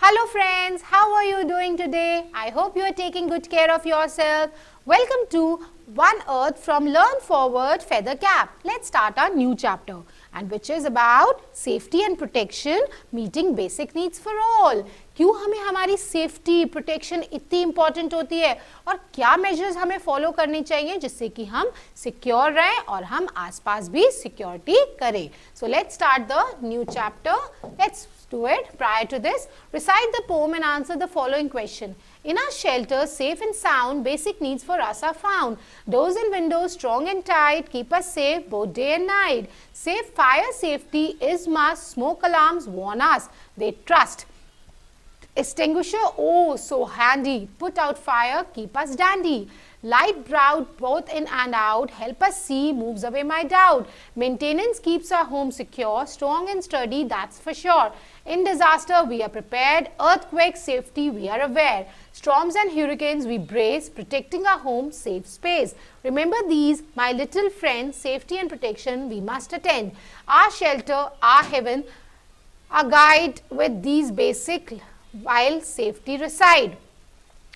Hello friends, how are you doing today? I hope you are taking good care of yourself. Welcome to One Earth from Learn Forward Feather Cap. Let's start our new chapter, and which is about safety and protection meeting basic needs for all. क्यों हमें हमारी safety protection इतनी important होती है और क्या measures हमें follow करने चाहिए जिससे कि हम सिक्योर रहें और हम आसपास भी सिक्योरिटी करें. सो let's start the new chapter. Let's do it. Prior to this, recite the poem and answer the following question. In our shelter, safe and sound, basic needs for us are found. Doors and windows strong and tight, keep us safe both day and night. Safe fire safety is must, smoke alarms warn us, they trust. Extinguisher, oh so handy, put out fire, keep us dandy. Light browed both in and out, help us see, moves away my doubt. Maintenance keeps our home secure, strong and sturdy, that's for sure. In disaster we are prepared, earthquake safety we are aware. Storms and hurricanes we brace, protecting our home, safe space. Remember these, my little friends, safety and protection we must attend. Our shelter, our heaven, our guide with these basic while safety reside.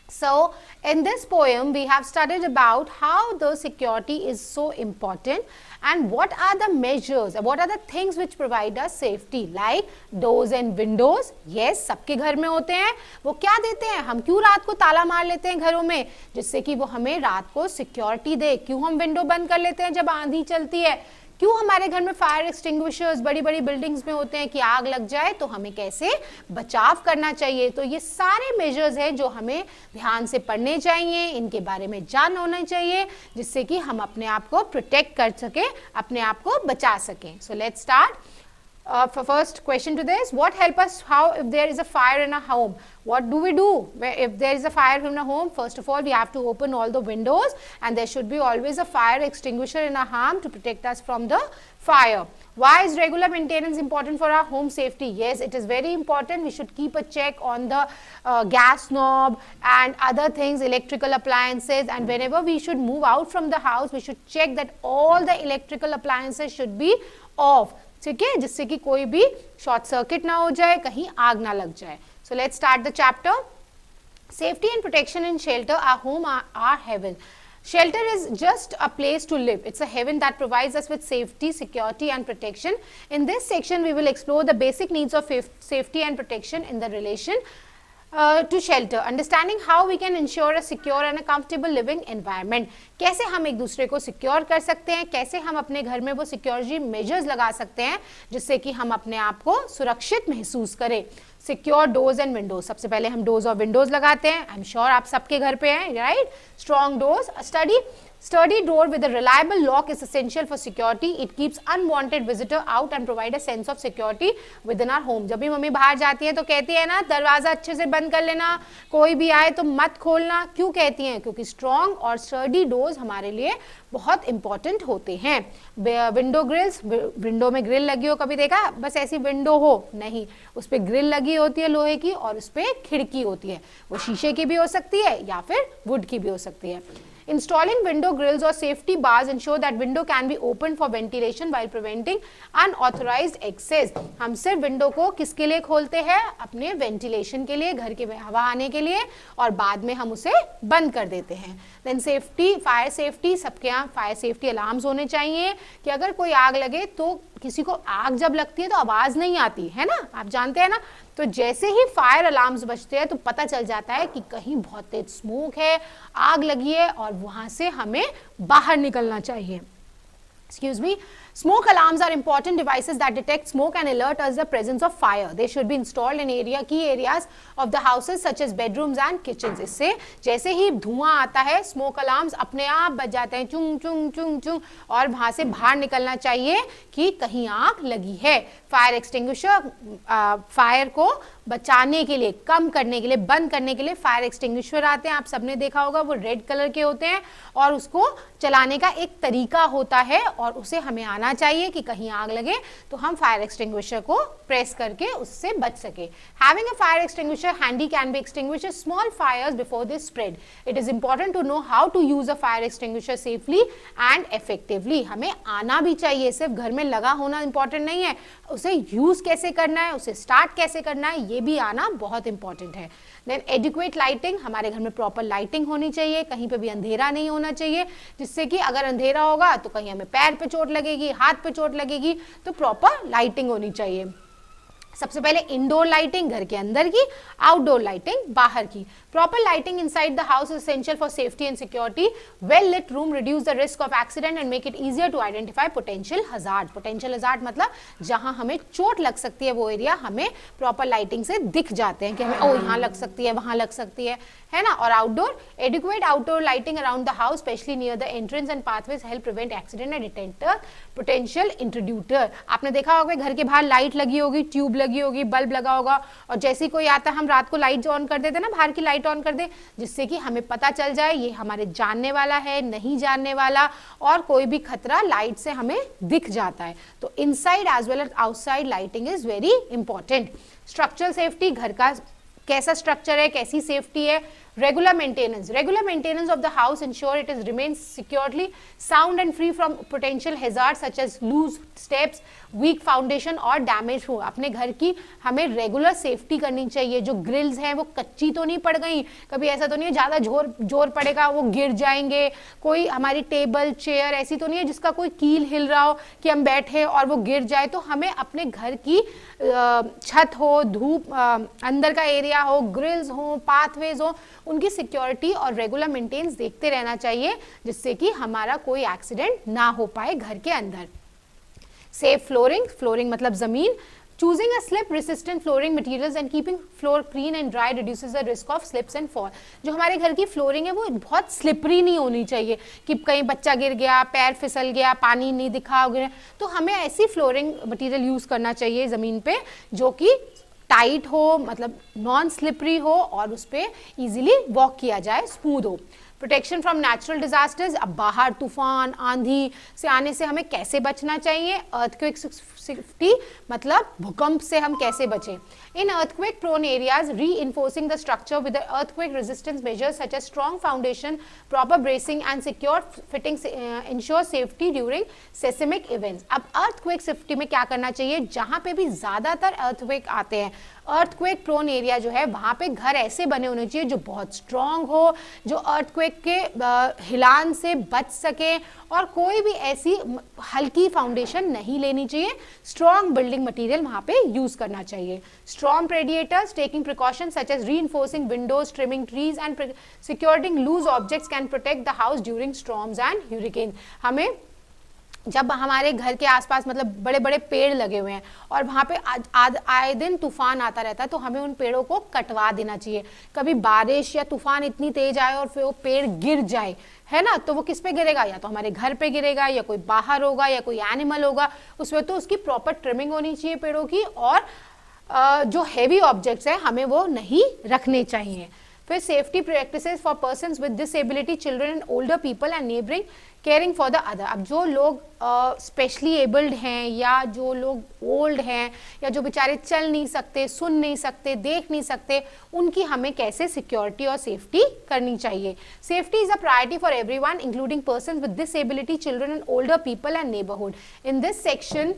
So, in this poem, we have studied about how the security is so important and what are the measures, what are the things which provide us safety, like doors and windows. Yes, सबके घर में होते हैं. वो क्या देते हैं? हम क्यों रात को ताला मार लेते हैं घरों में, जिससे कि वो हमें रात को सिक्योरिटी दे. क्यों हम विंडो बंद कर लेते हैं जब आंधी चलती है? क्यों हमारे घर में फायर एक्सटिंग्विशर्स बड़ी बड़ी बिल्डिंग्स में होते हैं कि आग लग जाए तो हमें कैसे बचाव करना चाहिए. तो ये सारे मेजर्स हैं जो हमें ध्यान से पढ़ने चाहिए, इनके बारे में जान होना चाहिए, जिससे कि हम अपने आप को प्रोटेक्ट कर सकें, अपने आप को बचा सकें. सो let's start. For first question to this, what help us how if there is a fire in a home? What do we do if there is a fire in a home? First of all, we have to open all the windows and there should be always a fire extinguisher in our home to protect us from the fire. Why is regular maintenance important for our home safety? Yes, it is very important. We should keep a check on the gas knob and other things, electrical appliances, and whenever we should move out from the house, we should check that all the electrical appliances should be off. ठीक है, जिससे कि कोई भी short circuit ना हो जाए, कहीं आग ना लग जाए. So let's start the chapter. Safety and protection in shelter, our home, our heaven. Shelter is just a place to live. It's a heaven that provides us with safety, security and protection. In this section, we will explore the basic needs of safety and protection in the relation to shelter. Understanding how we can ensure a secure and a comfortable living environment. कैसे हम एक दूसरे को secure कर सकते हैं, कैसे हम अपने घर में वो सिक्योरिटी मेजर्स लगा सकते हैं जिससे कि हम अपने आप को सुरक्षित महसूस करें. Secure doors and Windows. सबसे पहले हम डोर्स और विंडोज लगाते हैं. आई एम श्योर आप सबके घर पे हैं, right? Strong doors. Sturdy door with a reliable lock is essential for security. It keeps unwanted visitor out and provide a sense of security within our home. जब भी mummy बाहर जाती है तो कहती है ना, दरवाजा अच्छे से बंद कर लेना, कोई भी आए तो मत खोलना. क्यों कहती हैं? क्योंकि स्ट्रॉन्ग और स्टर्डी डोर्स हमारे लिए बहुत इंपॉर्टेंट होते हैं. विंडो ग्रिल्स, विंडो में ग्रिल लगी हो, कभी देखा? बस ऐसी विंडो हो नहीं, उस पर ग्रिल लगी होती है लोहे की और उस पर खिड़की होती है. वो शीशे की भी हो सकती है या फिर वुड की भी हो सकती है. Installing window grills or safety bars ensure that window can be opened for ventilation while preventing unauthorized access. हम सिर्फ विंडो को किसके लिए खोलते हैं? अपने वेंटिलेशन के लिए, घर के हवा आने के लिए, और बाद में हम उसे बंद कर देते हैं. Then safety, fire safety. सबके यहाँ फायर सेफ्टी अलार्म्स होने चाहिए कि अगर कोई आग लगे तो किसी को आग जब लगती है तो आवाज़ नहीं आती है ना, आप जानते हैं ना. तो जैसे ही फायर अलार्म्स बजते हैं तो पता चल जाता है कि कहीं बहुत तेज स्मोक है, आग लगी है और वहां से हमें बाहर निकलना चाहिए. Excuse me. Smoke alarms are important devices that detect smoke and alert us the presence of fire. They should be installed in key areas of the houses such as bedrooms and kitchens. इससे जैसे ही धुआं आता है, smoke alarms अपने आप बज जाते हैं, चुंग चुंग चुंग चुंग, और वहां से बाहर निकलना चाहिए कि कहीं आग लगी है. फायर एक्सटिंग्विशर, फायर को बचाने के लिए, कम करने के लिए, बंद करने के लिए फायर एक्सटिंग्विशर आते हैं. आप सबने देखा होगा, वो रेड कलर के होते हैं और उसको चलाने का एक तरीका होता है और उसे हमें आना आना चाहिए कि कहीं आग लगे तो हम फायर एक्सटिंग्विशर को प्रेस करके उससे बच सके. Having a fire extinguisher handy can be extinguish small fires before they spread. It is important to know how to use a fire extinguisher safely and effectively. हमें आना भी चाहिए, सिर्फ घर में लगा होना इंपॉर्टेंट नहीं है, उसे यूज कैसे करना है, उसे स्टार्ट कैसे करना है, ये भी आना बहुत इंपॉर्टेंट है. देन एडिक्वेट लाइटिंग, हमारे घर में प्रॉपर लाइटिंग होनी चाहिए, कहीं पे भी अंधेरा नहीं होना चाहिए, जिससे कि अगर अंधेरा होगा तो कहीं हमें पैर पे चोट लगेगी, हाथ पे चोट लगेगी, तो प्रॉपर लाइटिंग होनी चाहिए. सबसे पहले इंडोर लाइटिंग घर के अंदर की, आउटडोर लाइटिंग बाहर की. Proper lighting inside the house is essential for safety and security. Well lit room reduce the risk of accident and make it easier to identify potential hazard. Potential hazard मतलब जहां हमें चोट लग सकती है वो एरिया हमें प्रॉपर लाइटिंग से दिख जाते हैं कि हमें ओ यहाँ लग सकती है, वहां लग सकती है ना. और outdoor, adequate outdoor lighting around the house specially near the entrance and pathways help prevent accident and detect potential intruder. आपने देखा होगा घर के बाहर लाइट लगी होगी, ट्यूब लगी होगी, बल्ब लगा होगा, और जैसे ही कोई आता है हम रात को लाइट ऑन कर देते ना, बाहर की लाइट ऑन कर दे, जिससे कि हमें पता चल जाए ये हमारे जानने वाला है, नहीं जानने वाला, और कोई भी खतरा लाइट से हमें दिख जाता है. तो inside as well as outside lighting is very important. Structural safety, घर का कैसा स्ट्रक्चर है, कैसी सेफ्टी है. Regular maintenance of the house ensure it is remains securely sound and free from potential hazards such as loose steps, weak foundation और damage हो. अपने घर की हमें रेगुलर सेफ्टी करनी चाहिए. जो ग्रिल्स हैं वो कच्ची तो नहीं पड़ गई, कभी ऐसा तो नहीं है ज्यादा जोर पड़ेगा वो गिर जाएंगे. कोई हमारी टेबल चेयर ऐसी तो नहीं है जिसका कोई कील हिल रहा हो कि हम बैठे और वो गिर जाए. तो हमें अपने घर की छत हो, धूप अंदर का एरिया हो, ग्रिल्स हो, पाथवेज हो, उनकी सिक्योरिटी और रेगुलर मेंटेनेंस देखते रहना चाहिए, जिससे कि हमारा कोई एक्सीडेंट ना हो पाए घर के अंदर. सेफ फ्लोरिंग मतलब जमीन. Choosing a slip resistant flooring materials and keeping floor clean and dry reduces the risk of slips and fall. जो हमारे घर की फ्लोरिंग है वो बहुत स्लिपरी नहीं होनी चाहिए कि कहीं बच्चा गिर गया, पैर फिसल गया, पानी नहीं दिखा गिरा. तो हमें ऐसी फ्लोरिंग मटेरियल यूज करना चाहिए जमीन पे जो कि टाइट हो, मतलब नॉन स्लिपरी हो और उस पर इजीली वॉक किया जाए, स्मूथ हो. प्रोटेक्शन फ्रॉम नेचुरल डिजास्टर्स, अब बाहर तूफान आंधी से आने से हमें कैसे बचना चाहिए. अर्थक्वेक सेफ्टी मतलब भूकंप से हम कैसे बचें. In earthquake prone areas reinforcing the structure with earthquake resistance measures such as strong foundation, proper bracing and secure fitting ensure safety during seismic events. अब अर्थक्वेक सेफ्टी में क्या करना चाहिए, जहां पे भी ज्यादातर अर्थक्वेक आते हैं, अर्थक्वेक प्रोन एरिया जो है वहां पे घर ऐसे बने होने चाहिए जो बहुत स्ट्रांग हो, जो अर्थक्वेक के हिलान से बच सके, और कोई भी ऐसी हल्की फाउंडेशन नहीं लेनी चाहिए. स्ट्रॉन्ग बिल्डिंग मटेरियल वहां पे यूज करना चाहिए. Strong radiators, taking precautions such as reinforcing windows, trimming trees and securing loose objects can protect the house during storms and hurricane. हमें जब हमारे घर के आसपास मतलब बड़े बड़े पेड़ लगे हुए हैं और वहाँ पे आए दिन तूफान आता रहता है, तो हमें उन पेड़ों को कटवा देना चाहिए. कभी बारिश या तूफान इतनी तेज आए और फिर वो पेड़ गिर जाए, है ना, तो वो किस पे गिरेगा, या तो हमारे घर पे गिरेगा, या कोई बाहर होगा, या कोई एनिमल होगा, उसमें तो उसकी प्रॉपर ट्रिमिंग होनी चाहिए पेड़ों की. और जो हैवी ऑब्जेक्ट्स हैं हमें वो नहीं रखने चाहिए. फिर safety practices for persons with disability, children and older people and neighbouring caring for the other. अब जो लोग स्पेशली एबल्ड हैं, या जो लोग ओल्ड हैं, या जो बेचारे चल नहीं सकते, सुन नहीं सकते, देख नहीं सकते, उनकी हमें कैसे सिक्योरिटी और सेफ्टी करनी चाहिए. Safety is a priority for everyone including persons with disability, children and older people and neighbourhood. In this section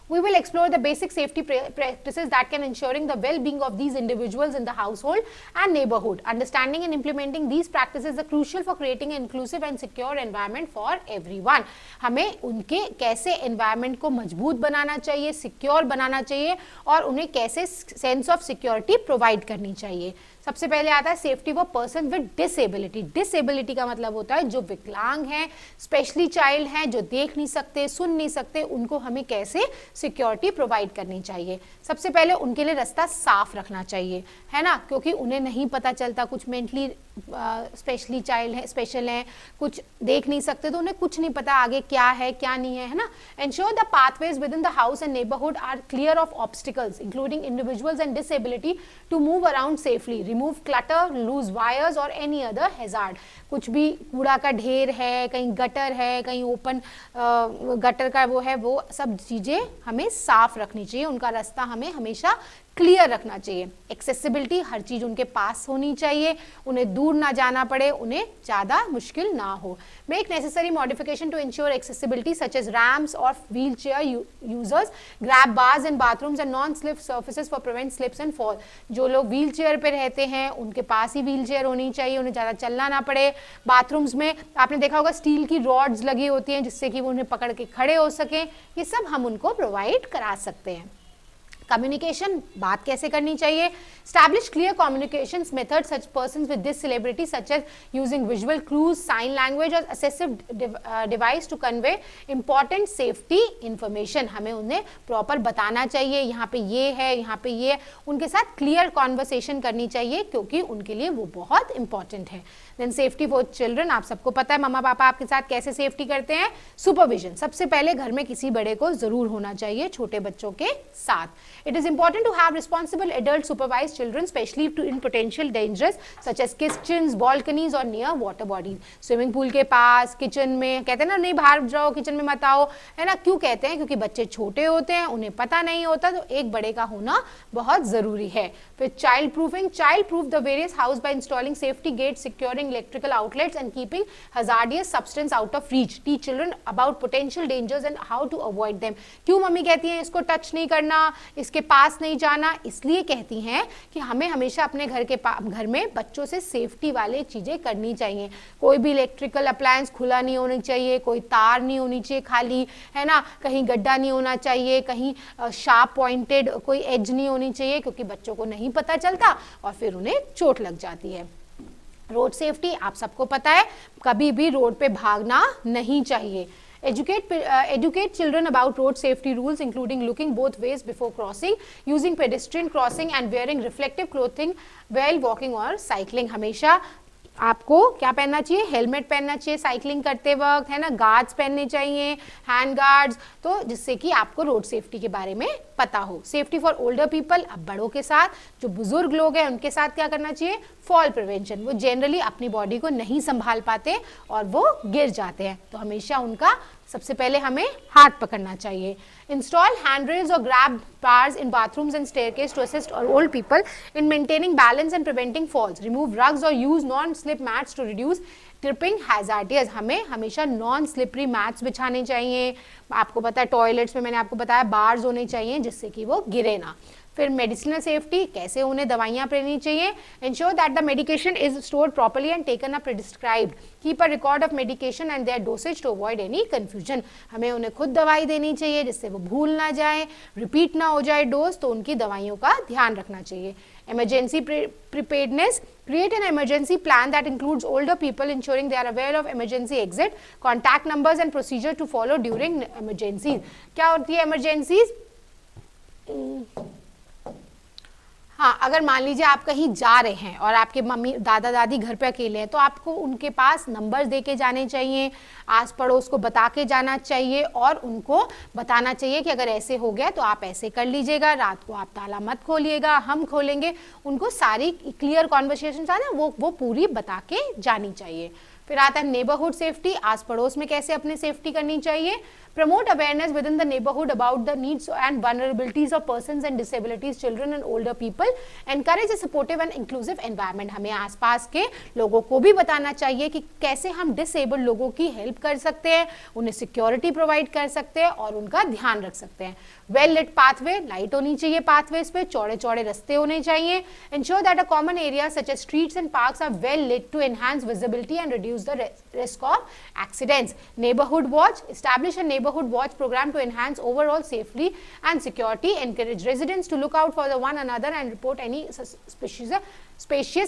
we will explore the basic safety practices that can ensuring the well-being of these individuals in the household and neighborhood. Understanding and implementing these practices are crucial for creating an inclusive and secure environment for everyone. हमें उनके कैसे environment को मजबूत बनाना चाहिए, secure बनाना चाहिए, और उन्हें कैसे sense of security provide करनी चाहिए. सबसे पहले आता है safety for person with disability. Disability का मतलब होता है जो विकलांग हैं, स्पेशली चाइल्ड हैं, जो देख नहीं सकते, सुन नहीं सकते, उनको हमें कैसे सिक्योरिटी प्रोवाइड करनी चाहिए। सबसे पहले उनके लिए रास्ता साफ रखना चाहिए, है ना, क्योंकि उन्हें नहीं पता चलता, कुछ मेंटली स्पेशली चाइल्ड है, स्पेशल हैं, कुछ देख नहीं सकते, तो उन्हें कुछ नहीं पता आगे क्या है क्या नहीं है ना। Ensure the pathways within the house and neighbourhood are clear of obstacles including individuals and disability to move around safely. Remove clutter, loose wires और एनी अदर हैजार्ड। कुछ भी कूड़ा का ढेर है, कहीं गटर है, कहीं ओपन गटर का वो है, वो सब चीज़ें हमें साफ रखनी चाहिए, उनका रास्ता हमें हमेशा क्लियर रखना चाहिए। एक्सेसिबिलिटी, हर चीज़ उनके पास होनी चाहिए, उन्हें दूर ना जाना पड़े, उन्हें ज़्यादा मुश्किल ना हो। Make necessary modification to ensure accessibility such as ramps और wheelchair users, grab bars in bathrooms and non slip surfaces for prevent slips and fall. जो लोग व्हील चेयर पर रहते हैं उनके पास ही व्हील चेयर होनी चाहिए, उन्हें ज़्यादा चलना ना पड़े। बाथरूम्स में आपने देखा होगा स्टील की रॉड्स लगी होती हैं जिससे कि वो उन्हें पकड़ के खड़े हो सकें, ये सब हम उनको प्रोवाइड करा सकते हैं। कम्युनिकेशन, बात कैसे करनी चाहिए। Establish clear communications methods such persons with this celebrity such as using visual clues, sign language or assistive device to convey important safety information। हमें उन्हें प्रॉपर बताना चाहिए, यहाँ पे ये है, यहाँ पे ये, उनके साथ क्लियर कॉन्वर्सेशन करनी चाहिए क्योंकि उनके लिए वो बहुत इंपॉर्टेंट है। देन सेफ्टी फॉर चिल्ड्रन, आप सबको पता है मम्मा पापा आपके साथ कैसे सेफ्टी करते हैं। सुपरविजन, सबसे पहले घर में किसी बड़े को जरूर होना चाहिए छोटे बच्चों के साथ। It is important to have responsible adult supervise children, especially in potential dangers such as kitchens, balconies और near water bodies। Swimming pool के पास, किचन में, कहते हैं ना नहीं बाहर जाओ, किचन में मत आओ, है ना, क्यों कहते हैं, क्योंकि बच्चे छोटे होते हैं, उन्हें पता नहीं होता, तो एक बड़े का होना बहुत जरूरी है। फिर child proofing, child proof the various house by installing safety gate, securing electrical outlets and keeping hazardous substance out of reach। teach children about potential dangers and how to avoid them। क्यों mummy कहती हैं इसको touch नहीं करना, इसके पास नहीं जाना, इसलिए कहती हैं कि हमें हमेशा अपने घर में बच्चों से सेफ्टी वाले चीज़ें करनी चाहिए। कोई भी इलेक्ट्रिकल अप्लायंस खुला नहीं होना चाहिए, कोई तार नहीं होनी चाहिए खाली, है ना, कहीं गड्ढा नहीं होना चाहिए, कहीं शार्प पॉइंटेड कोई एज नहीं होनी चाहिए क्योंकि बच्चों को नहीं पता चलता और फिर उन्हें चोट लग जाती है। रोड सेफ्टी, आप सबको पता है कभी भी रोड पे भागना नहीं चाहिए। Educate children about road safety rules including looking both ways before crossing, using pedestrian crossing and wearing reflective clothing while walking or cycling। हमेशा आपको क्या पहनना चाहिए, हेलमेट पहनना चाहिए साइकिलिंग करते वक्त, है ना, गार्ड्स पहनने चाहिए, हैंड गार्ड्स, तो जिससे कि आपको रोड सेफ्टी के बारे में पता हो। सेफ्टी फॉर ओल्डर पीपल, अब बड़ों के साथ, जो बुजुर्ग लोग हैं उनके साथ क्या करना चाहिए, फॉल प्रिवेंशन। वो जनरली अपनी बॉडी को नहीं संभाल पाते और वो गिर जाते हैं, तो हमेशा उनका सबसे पहले हमें हाथ पकड़ना चाहिए। इंस्टॉल हैंड रेल्स और grab bars in bathrooms and staircase to assist old people in maintaining balance and preventing falls. Remove rugs और use non slip mats to reduce tripping hazardous. हमें हमेशा नॉन स्लिपरी मैट्स बिछाने चाहिए। आपको पता है toilets में मैंने आपको बताया बार्स होने चाहिए जिससे कि वो गिरे ना। फिर मेडिसिनल सेफ्टी, कैसे उन्हें दवाइयाँ लेनी चाहिए। Ensure that the medication is stored properly and taken a prescribed. Keep a record of medication and their dosage to avoid any confusion. हमें उन्हें खुद दवाई देनी चाहिए जिससे वो भूल ना जाए, रिपीट ना हो जाए डोज, तो उनकी दवाइयों का ध्यान रखना चाहिए। Emergency preparedness, create an emergency plan that includes older people ensuring they are aware of emergency exit, contact numbers and procedure to follow during emergencies। क्या होती है emergencies? हाँ, अगर मान लीजिए आप कहीं जा रहे हैं और आपके मम्मी दादा दादी घर पे अकेले हैं तो आपको उनके पास नंबर्स दे के जाने चाहिए, आस पड़ोस को बता के जाना चाहिए और उनको बताना चाहिए कि अगर ऐसे हो गया तो आप ऐसे कर लीजिएगा, रात को आप ताला मत खोलिएगा, हम खोलेंगे। उनको सारी क्लियर कॉन्वर्सेशन वो पूरी बता के जानी चाहिए। फिर आता है नेबरहुड सेफ्टी, आस पड़ोस में कैसे अपनी सेफ्टी करनी चाहिए। Promote awareness within the neighborhood about the needs and vulnerabilities of persons and disabilities, children and older people. Encourage a supportive and inclusive environment। हमें आसपास के लोगों को भी बताना चाहिए कि कैसे हम डिसेबल्ड लोगों की हेल्प कर सकते हैं, उन्हें सिक्योरिटी प्रोवाइड कर सकते हैं और उनका ध्यान रख सकते हैं। वेल लिट पाथवे, लाइट होनी चाहिए पाथवेज पे, चौड़े चौड़े रास्ते होने चाहिए। Ensure that a common areas such as streets and parks are well lit to enhance visibility and reduce the risk of accidents। Neighborhood watch, establish a neighborhood watch program to enhance overall safety and security, encourage residents to look out for the one another and report any suspicious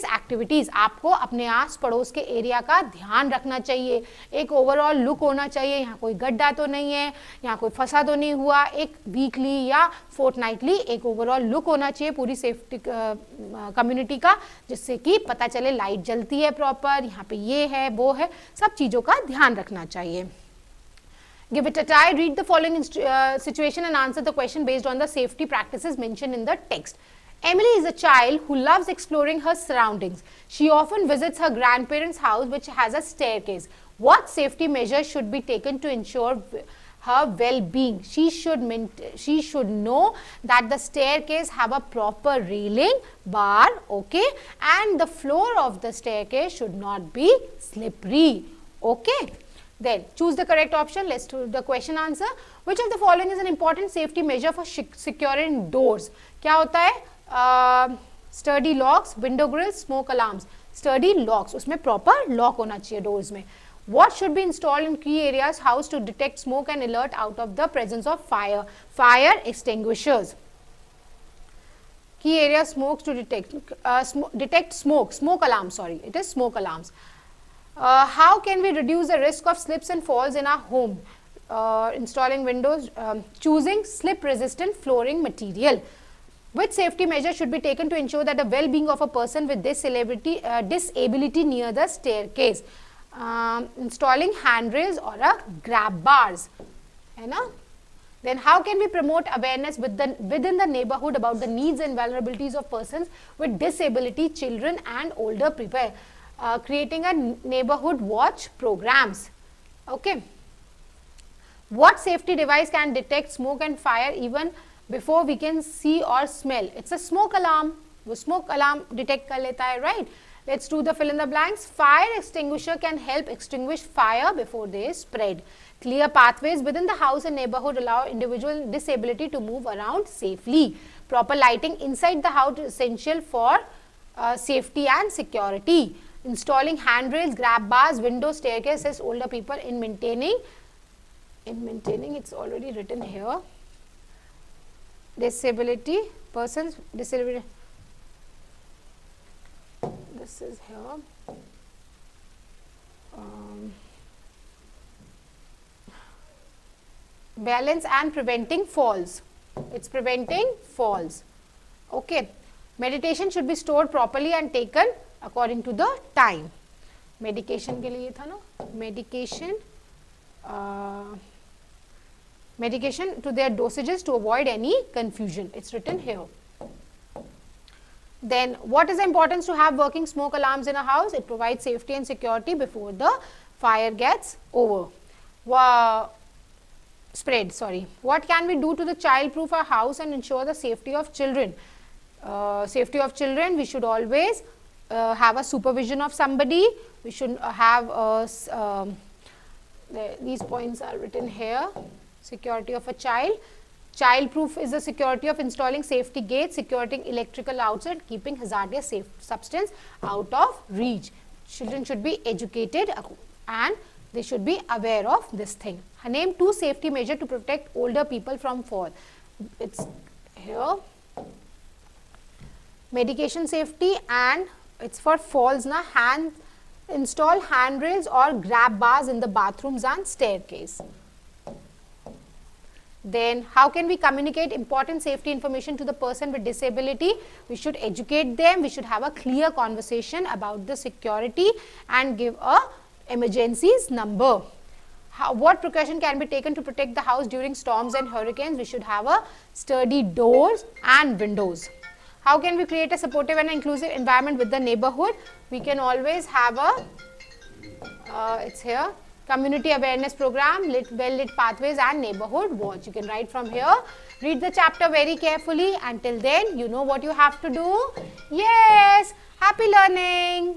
activities. आपको अपने आस पड़ोस के area का ध्यान रखना चाहिए, एक overall look होना चाहिए, यहाँ कोई गड्ढा तो नहीं है, यहाँ कोई फंसा तो नहीं हुआ, एक वीकली या फोर्टनाइटली एक ओवरऑल लुक होना चाहिए पूरी सेफ्टी कम्युनिटी का, जिससे कि पता चले लाइट जलती है प्रॉपर, यहाँ पे ये है वो है, सब चीज़ों का ध्यान रखना चाहिए. Give it a try. Read the following situation and answer the question based on the safety practices mentioned in the text. Emily is a child who loves exploring her surroundings. She often visits her grandparents' house, which has a staircase. What safety measures should be taken to ensure her well-being? She should know that the staircase have a proper railing, bar, okay, and the floor of the staircase should not be slippery, okay. Then choose the correct option. Let's do the question answer. Which of the following is an important safety measure for securing doors? क्या होता है? Sturdy locks, window grills, smoke alarms. Sturdy locks, उसमें proper lock होना चाहिए doors में. What should be installed in key areas house to detect smoke and alert out of the presence of fire? Fire extinguishers. Key area smokes to detect smoke alarm. Sorry, it is smoke alarms. How can we reduce the risk of slips and falls in our home? Installing windows, choosing slip resistant flooring material. Which safety measure should be taken to ensure that the well-being of a person with disability near the staircase? Installing handrails or grab bars. है ना? Then how can we promote awareness within the neighborhood about the needs and vulnerabilities of persons with disability, children and older people? Creating a neighborhood watch programs. Okay. What safety device can detect smoke and fire even before we can see or smell? It's a smoke alarm. वो smoke alarm detect कर लेता है, right? Let's do the fill in the blanks. Fire extinguisher can help extinguish fire before they spread. Clear pathways within the house and neighborhood allow individual disability to move around safely. Proper lighting inside the house is essential for safety and security. Installing handrails, grab bars, window, staircases, older people in maintaining, it's already written here. Disability, persons, disability, this is here. Balance and preventing falls. It's preventing falls. Okay. Meditation should be stored properly and taken according to the time. Medication के लिए था ना? Medication to their dosages to avoid any confusion. It's written here. Then what is the importance to have working smoke alarms in a house? It provides safety and security before the fire gets over. Spread, sorry. What can we do to the child-proof our house and ensure the safety of children? Safety of children, we should always have a supervision of somebody. We should have these points are written here. Security of a child. Child-proof is the security of installing safety gates, securing electrical outlets, keeping hazardous safe substance out of reach. Children should be educated and they should be aware of this thing. Name 2 safety measures to protect older people from fall. It's here. Medication safety and it's for falls na. Install handrails or grab bars in the bathrooms and staircase. Then how can we communicate important safety information to the person with disability? We should educate them. We should have a clear conversation about the security and give a emergencies number. What precaution can be taken to protect the house during storms and hurricanes? We should have a sturdy doors and windows. How can we create a supportive and inclusive environment with the neighborhood? We can always have a, it's here, community awareness program, well-lit pathways and neighborhood watch. You can write from here. Read the chapter very carefully. Until then, you know what you have to do. Yes, happy learning.